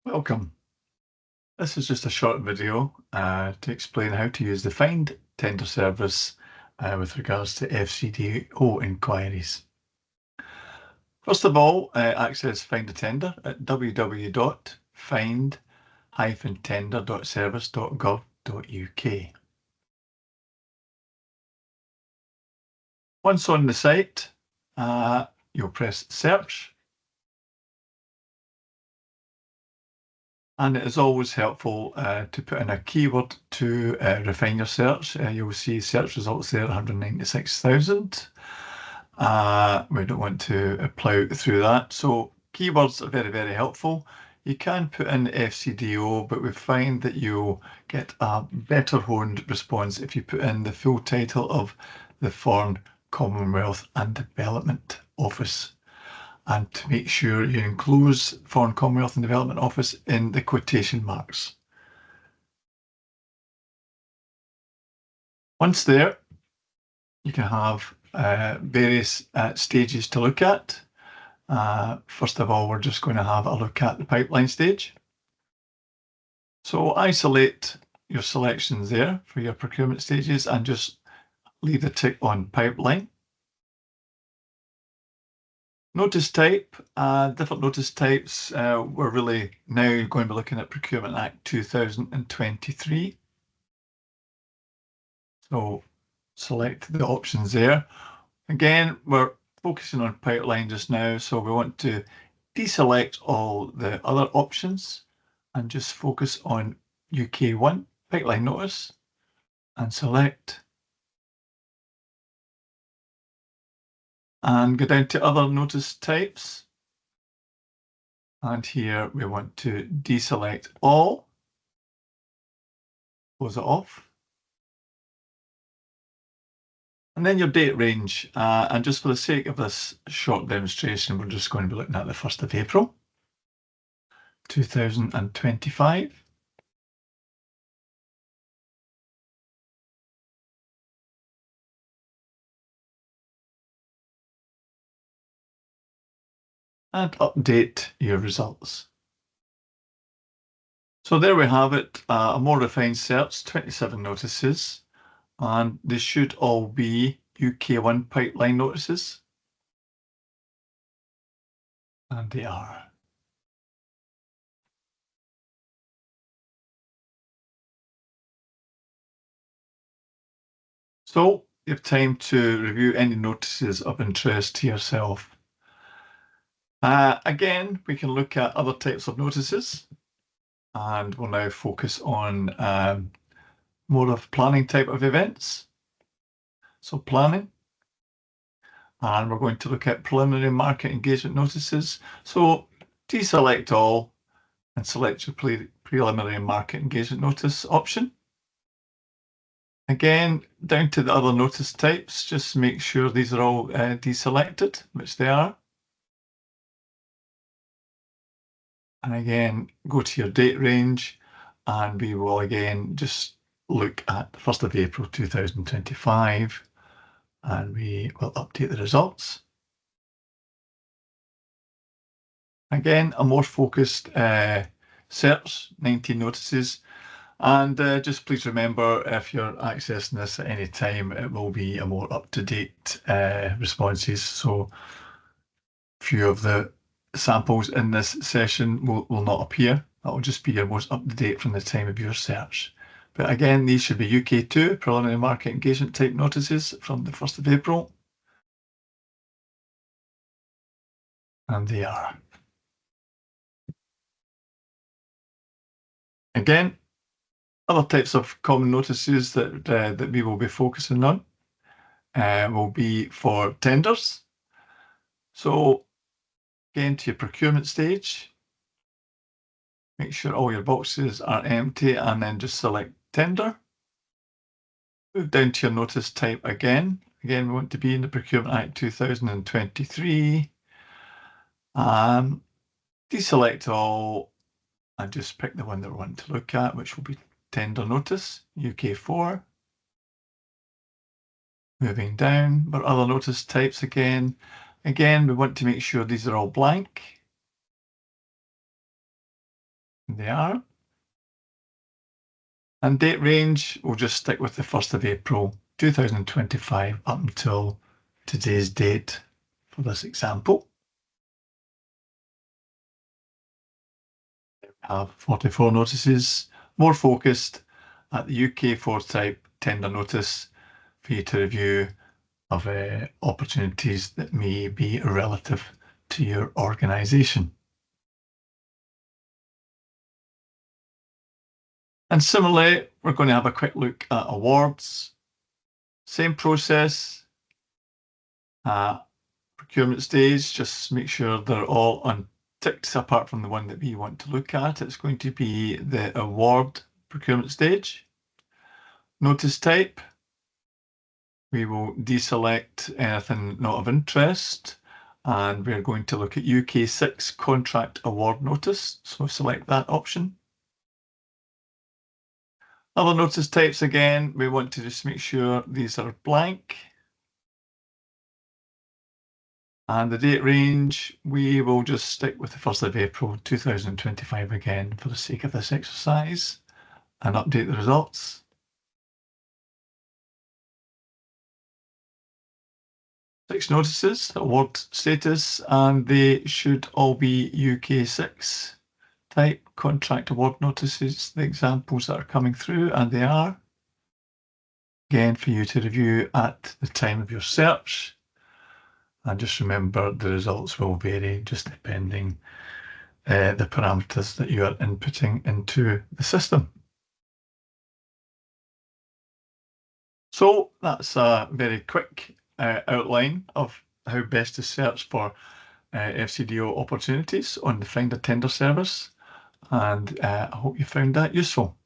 Welcome. This is just a short video to explain how to use the Find Tender service with regards to FCDO inquiries. First of all, access Find a Tender at www.find-tender.service.gov.uk. Once on the site, you'll press Search. And it is always helpful to put in a keyword to refine your search. You'll see search results there, 196,000. We don't want to plough through that. So keywords are very, very helpful. You can put in FCDO, but we find that you'll get a better honed response if you put in the full title of the Foreign, Commonwealth and Development Office. And to make sure you enclose Foreign, Commonwealth and Development Office in the quotation marks. Once there, you can have various stages to look at. First of all, we're just going to have a look at the pipeline stage. So isolate your selections there for your procurement stages and just leave the tick on pipeline. Notice type, different notice types. We're really now going to be looking at Procurement Act 2023. So select the options there. Again, we're focusing on pipeline just now, so we want to deselect all the other options and just focus on UK1 pipeline notice and select. And go down to other notice types. And here we want to deselect all, close it off. And then your date range. And just for the sake of this short demonstration, we're just going to be looking at the 1st of April, 2025. And update your results. So there we have it, a more refined search, 27 notices, and they should all be UK1 pipeline notices. And they are. So you have time to review any notices of interest to yourself. Again, we can look at other types of notices, and we'll now focus on more of planning type of events. So planning, and we're going to look at preliminary market engagement notices. So deselect all and select your preliminary market engagement notice option. Again, down to the other notice types, just make sure these are all deselected, which they are. And again, go to your date range, and we will again just look at the 1st of April 2025, and we will update the results. Again, a more focused search, 19 notices. And just please remember, if you're accessing this at any time, it will be a more up-to-date responses. So few of the samples in this session will not appear. That will just be your most up-to-date from the time of your search. But again, these should be UK2, preliminary market engagement type notices from the 1st of April. And they are. Again, other types of common notices that we will be focusing on will be for tenders. So again, to your procurement stage, make sure all your boxes are empty and then just select tender. Move down to your notice type again. Again, we want to be in the Procurement Act 2023. Deselect all and just pick the one that we want to look at, which will be tender notice, UK4. Moving down, but other notice types again. Again, we want to make sure these are all blank. and they are. And date range, we'll just stick with the 1st of April 2025 up until today's date for this example. We have 44 notices, more focused at the UK 4 type tender notice for you to review of opportunities that may be relative to your organisation. And similarly, we're going to have a quick look at awards. Same process, procurement stage, just make sure they're all unticked apart from the one that we want to look at. It's going to be the award procurement stage. Notice type, we will deselect anything not of interest, and we're going to look at UK 6 contract award notice, so select that option. Other notice types, again, we want to just make sure these are blank. And the date range, we will just stick with the 1st of April 2025 again for the sake of this exercise and update the results. Six notices, award status, and they should all be UK 6 type contract award notices, the examples that are coming through, and they are. Again, for you to review at the time of your search. And just remember, the results will vary just depending the parameters that you are inputting into the system. So that's a very quick outline of how best to search for FCDO opportunities on the Find a Tender service, and I hope you found that useful.